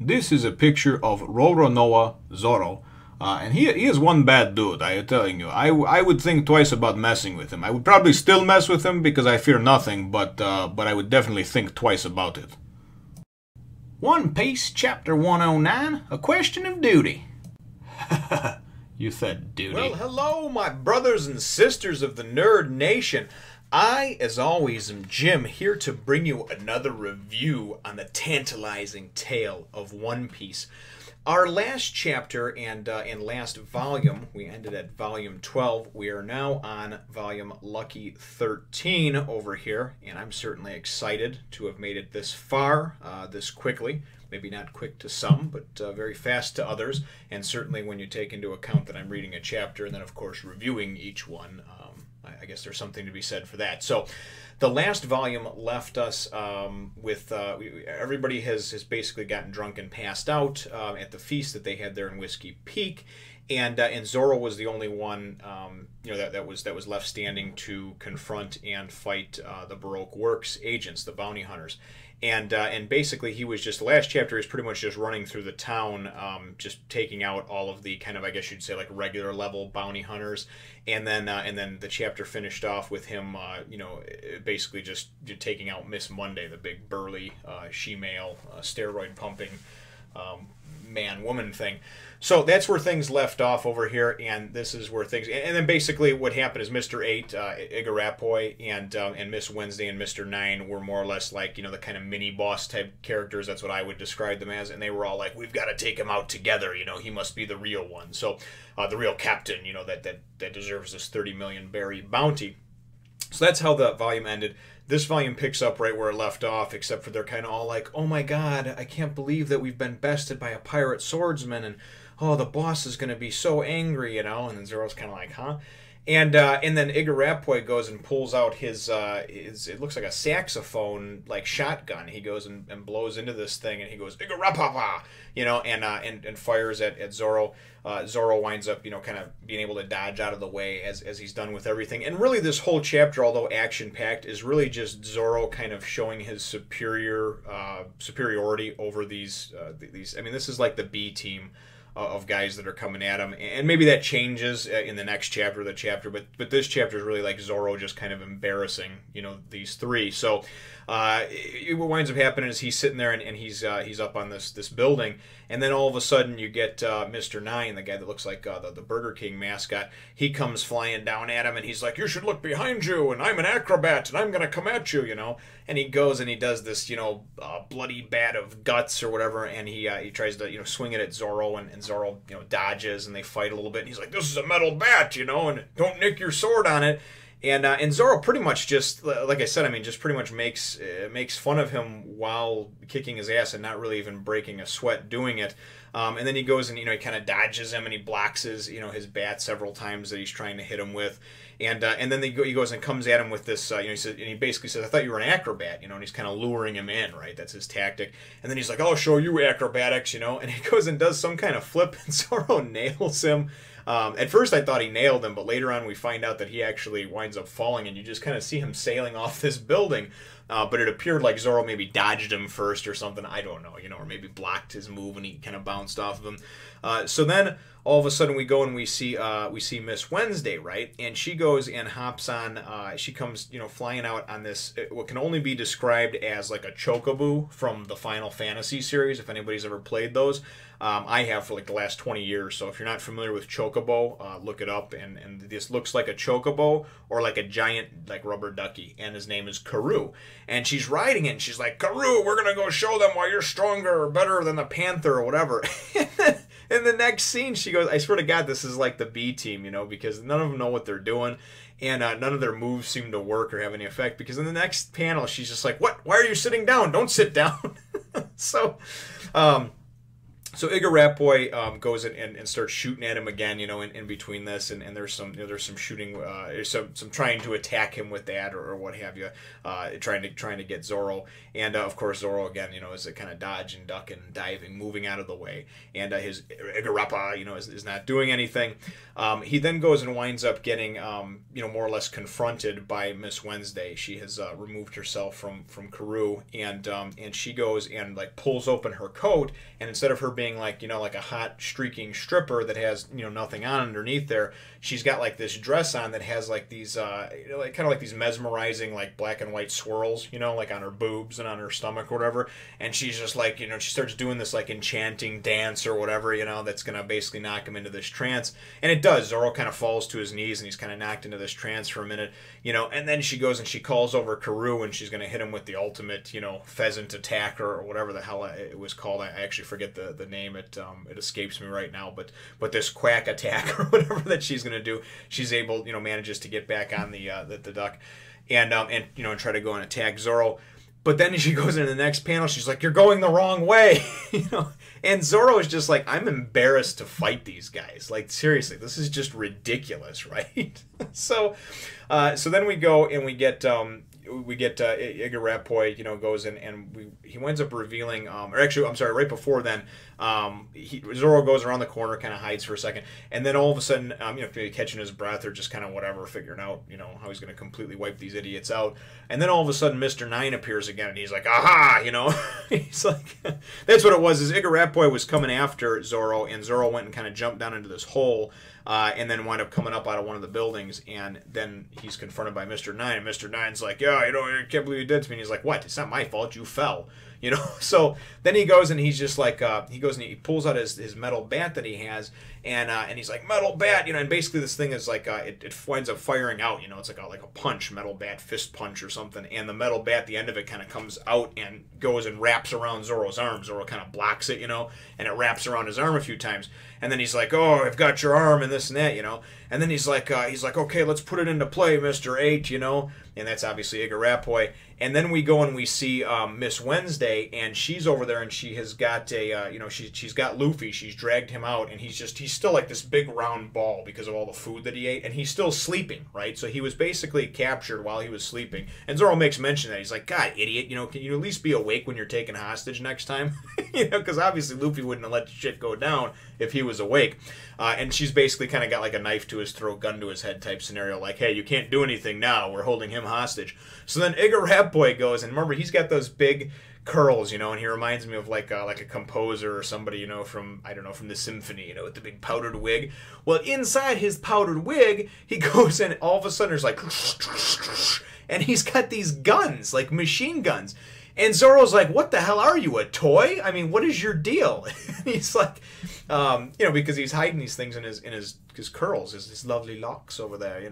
This is a picture of Roronoa Zoro. And he is one bad dude, I am telling you. I would think twice about messing with him. I would probably still mess with him because I fear nothing, but I would definitely think twice about it. One Piece, Chapter 109, A Question of Duty. You said duty. Well, hello, my brothers and sisters of the Nerd Nation. I, as always, am Jim, here to bring you another review on the tantalizing tale of One Piece. Our last chapter and last volume, we ended at volume 12. We are now on volume Lucky 13 over here, and I'm certainly excited to have made it this far, this quickly. Maybe not quick to some, but very fast to others. And certainly when you take into account that I'm reading a chapter and then, of course, reviewing each one, I guess there's something to be said for that. So the last volume left us with everybody has basically gotten drunk and passed out at the feast that they had there in Whiskey Peak. And Zoro was the only one, that was left standing to confront and fight the Baroque Works agents, the bounty hunters. And basically he was just, the last chapter is pretty much just running through the town, just taking out all of the kind of, I guess you'd say, like regular level bounty hunters. And then the chapter finished off with him, basically just taking out Miss Monday, the big burly she-male steroid pumping man-woman thing. So that's where things left off over here, and this is where things... And then basically what happened is Mr. 8, Igarapoi, and Miss Wednesday and Mr. 9 were more or less like, the kind of mini-boss type characters. That's what I would describe them as. And they were all like, we've got to take him out together, he must be the real one. So the real captain, that deserves this 30 million berry bounty. So that's how the volume ended. This volume picks up right where it left off, except for they're kind of all like, oh my god, I can't believe that we've been bested by a pirate swordsman, and oh, the boss is going to be so angry, and then Zoro's kind of like, huh? And then Igarapoi goes and pulls out his it looks like a saxophone, like shotgun. He goes and blows into this thing, and he goes, Igarapapa, and fires at Zoro. Zoro winds up, kind of being able to dodge out of the way as he's done with everything. And really this whole chapter, although action-packed, is really just Zoro kind of showing his superiority over these. I mean, this is like the B team of guys that are coming at him, and maybe that changes in the next chapter, but this chapter is really like Zoro just kind of embarrassing, these three. So what winds up happening is he's sitting there and he's up on this building, and then all of a sudden you get Mr. 9, the guy that looks like the Burger King mascot. He comes flying down at him, and he's like, you should look behind you, and I'm an acrobat, and I'm gonna come at you, and he goes and he does this bloody bat of guts or whatever, and he tries to swing it at Zoro, and Zoro dodges, and they fight a little bit, and he's like, this is a metal bat, and don't nick your sword on it. And Zoro pretty much just, like I said, I mean, just pretty much makes fun of him while kicking his ass and not really even breaking a sweat doing it. And then he goes and he kind of dodges him, and he blocks his bat several times that he's trying to hit him with. And then he goes and comes at him with this, he basically says, I thought you were an acrobat, and he's kind of luring him in, right? That's his tactic. And then he's like, I'll show you acrobatics, and he goes and does some kind of flip, and Zoro nails him. At first I thought he nailed him, but later on we find out that he actually winds up falling, and you just kind of see him sailing off this building. But it appeared like Zoro maybe dodged him first or something, I don't know, or maybe blocked his move and he kind of bounced off of him. So then all of a sudden we go and we see Miss Wednesday, right? And she goes and hops on, she comes, flying out on this, what can only be described as like a chocobo from the Final Fantasy series, if anybody's ever played those. I have for like the last 20 years, so if you're not familiar with chocobo, look it up, and this looks like a chocobo or like a giant like rubber ducky, and his name is Carue, and she's riding it, and she's like, Carue, we're gonna go show them why you're stronger or better than the panther or whatever. In the next scene, she goes, I swear to God, this is like the B team, because none of them know what they're doing, and none of their moves seem to work or have any effect, because in the next panel, she's just like, what? Why are you sitting down? Don't sit down. So, So Igarappoi goes in and starts shooting at him again, in between this, and there's some there's some shooting, there's some trying to attack him with that or what have you, trying to get Zoro, and of course Zoro again, is a kind of dodging, ducking, diving, moving out of the way, and his Igarappa, is not doing anything. He then goes and winds up getting, more or less confronted by Miss Wednesday. She has removed herself from Carue, and she goes and like pulls open her coat, and instead of her being like a hot streaking stripper that has nothing on underneath there, she's got like this dress on that has like these like kind of like these mesmerizing like black and white swirls, like on her boobs and on her stomach or whatever, and she's just like she starts doing this like enchanting dance or whatever, that's gonna basically knock him into this trance, and it does. Zoro kind of falls to his knees and he's kind of knocked into this trance for a minute, and then she goes and she calls over Carue and she's gonna hit him with the ultimate pheasant attack or whatever the hell it was called. I actually forget the name. It escapes me right now, but this quack attack or whatever that she's gonna do, she's able manages to get back on the duck, and try to go and attack Zoro. But then as she goes into the next panel, she's like, "You're going the wrong way," And Zoro is just like, "I'm embarrassed to fight these guys. Like seriously, this is just ridiculous, right?" So then we go and we get Igarappoi, goes in and he winds up revealing, or actually, I'm sorry, right before then, Zoro goes around the corner, kind of hides for a second, and then all of a sudden, maybe catching his breath or just kind of whatever, figuring out, how he's going to completely wipe these idiots out, and then all of a sudden, Mr. Nine appears again, and he's like, "Aha!" He's like, that's what it was. Is Igarappoi was coming after Zoro, and Zoro went and kind of jumped down into this hole. And then wind up coming up out of one of the buildings, and then he's confronted by Mr. Nine. And Mr. Nine's like, "Yeah, I can't believe you did to me." And he's like, "What? It's not my fault. You fell." So then he goes and he's just like, he goes and he pulls out his metal bat that he has, and he's like, "Metal bat," and basically this thing is like, it winds up firing out, it's like a punch, metal bat, fist punch or something, and the metal bat, the end of it kind of comes out and goes and wraps around Zoro's arm. Zoro kind of blocks it, and it wraps around his arm a few times, and then he's like, "Oh, I've got your arm," and this and that, and then he's like, "Okay, let's put it into play, Mr. 8, and that's obviously Igarappoi. And then we go and we see Miss Wednesday, and she's over there, and she has got a, she's got Luffy. She's dragged him out, and he's still like this big round ball because of all the food that he ate, and he's still sleeping, right? So he was basically captured while he was sleeping. And Zoro makes mention that he's like, "God, idiot, can you at least be awake when you're taken hostage next time?" Because obviously Luffy wouldn't have let shit go down if he was awake. And she's basically kind of got like a knife to his throat, gun to his head type scenario, like, "Hey, you can't do anything now. We're holding him hostage." So then Igarappoi goes, and remember, he's got those big curls, and he reminds me of like a composer or somebody, from, I don't know, from the symphony, with the big powdered wig. Well, inside his powdered wig, he goes and all of a sudden there's like, and he's got these guns, like machine guns. And Zoro's like, "What the hell are you, a toy? I mean, what is your deal?" He's like, because he's hiding these things in his curls, his lovely locks over there,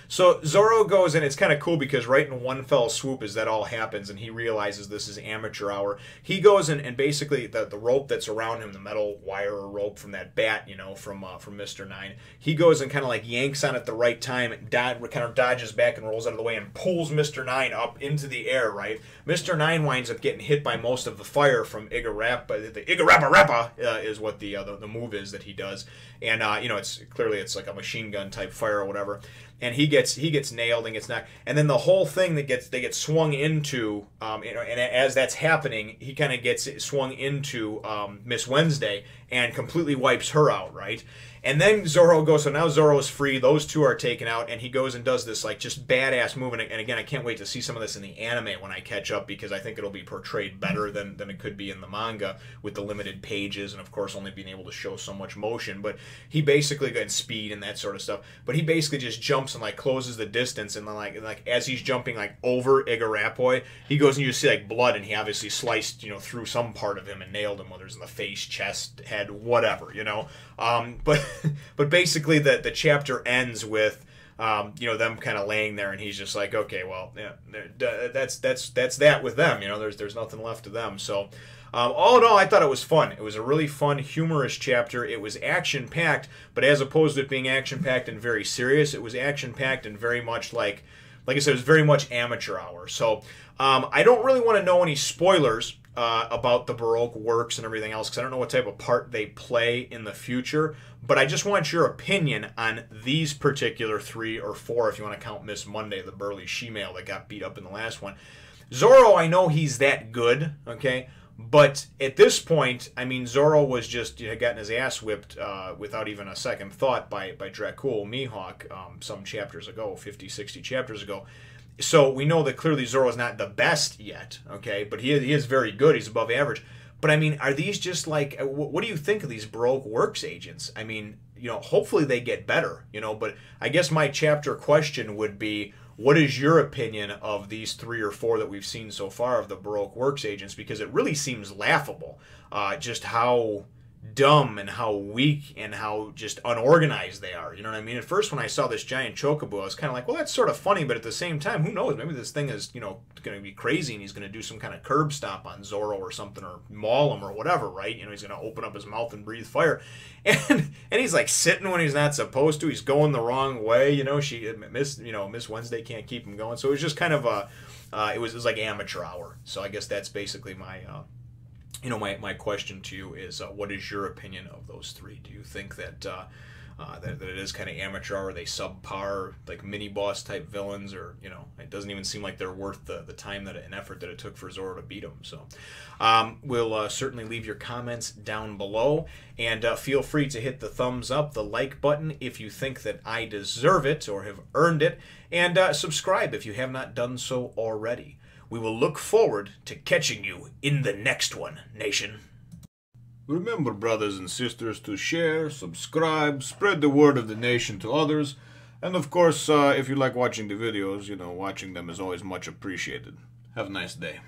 So Zoro goes, and it's kind of cool because right in one fell swoop as that all happens, and he realizes this is amateur hour, he goes and basically the rope that's around him, the metal wire or rope from that bat, from Mr. Nine, he goes and kind of like yanks on it the right time, kind of dodges back and rolls out of the way and pulls Mr. Nine up into the air, right? Mr. Nine winds up getting hit by most of the fire from Igarappa. The Igarappa is what the move is that he does, and it's like a machine gun type fire or whatever, and he gets nailed and gets knocked, and then the whole thing they get swung into, and as that's happening, he kind of gets swung into Miss Wednesday and completely wipes her out, right? And then Zoro goes, so now Zoro's free, those two are taken out, and he goes and does this like just badass move, and again, I can't wait to see some of this in the anime when I catch up, because I think it'll be portrayed better than it could be in the manga with the limited pages, and of course only being able to show so much motion, but he basically, and speed and that sort of stuff, but he basically just jumps and like closes the distance, and then like as he's jumping like over Igarappoi, he goes and you see like blood, and he obviously sliced, through some part of him and nailed him, whether it's in the face, chest, head, whatever, but basically the chapter ends with them kind of laying there, and he's just like, "Okay, well, yeah, that's that with them, there's nothing left of them." So all in all, I thought it was fun. It was a really fun, humorous chapter. It was action-packed, but as opposed to it being action-packed and very serious, it was action-packed and very much like I said, it was very much amateur hour. So I don't really want to know any spoilers about the Baroque Works and everything else, because I don't know what type of part they play in the future. But I just want your opinion on these particular 3 or 4, if you want to count Miss Monday, the burly she-male that got beat up in the last one. Zoro, I know he's that good, okay? But at this point, I mean, Zoro was just had gotten his ass whipped without even a second thought by Dracul Mihawk some chapters ago, 50, 60 chapters ago. So we know that clearly Zoro is not the best yet, okay? But he is very good. He's above average. But I mean, are these just like, what do you think of these Baroque Works agents? I mean, you know, hopefully they get better, you know, but I guess my chapter question would be, what is your opinion of these 3 or 4 that we've seen so far of the Baroque Works agents? Because it really seems laughable, just how dumb and how weak and how just unorganized they are. You know what I mean? At first, when I saw this giant chocobo, I was kind of like, well, that's sort of funny, but at the same time, who knows? Maybe this thing is, you know, going to be crazy and he's going to do some kind of curb stop on Zoro or something, or maul him or whatever, right? You know, he's going to open up his mouth and breathe fire. And he's like sitting when he's not supposed to. He's going the wrong way. You know, Miss Wednesday can't keep him going. So it was just kind of it was like amateur hour. So I guess that's basically my my question to you is, what is your opinion of those 3? Do you think that that it is kind of amateur? Are they subpar, like mini boss type villains, or it doesn't even seem like they're worth the time and effort that it took for Zoro to beat them? So we'll certainly leave your comments down below, and feel free to hit the thumbs up, the like button if you think that I deserve it or have earned it, and subscribe if you have not done so already. We will look forward to catching you in the next one, Nation. Remember, brothers and sisters, to share, subscribe, spread the word of the nation to others, and of course, if you like watching the videos, watching them is always much appreciated. Have a nice day.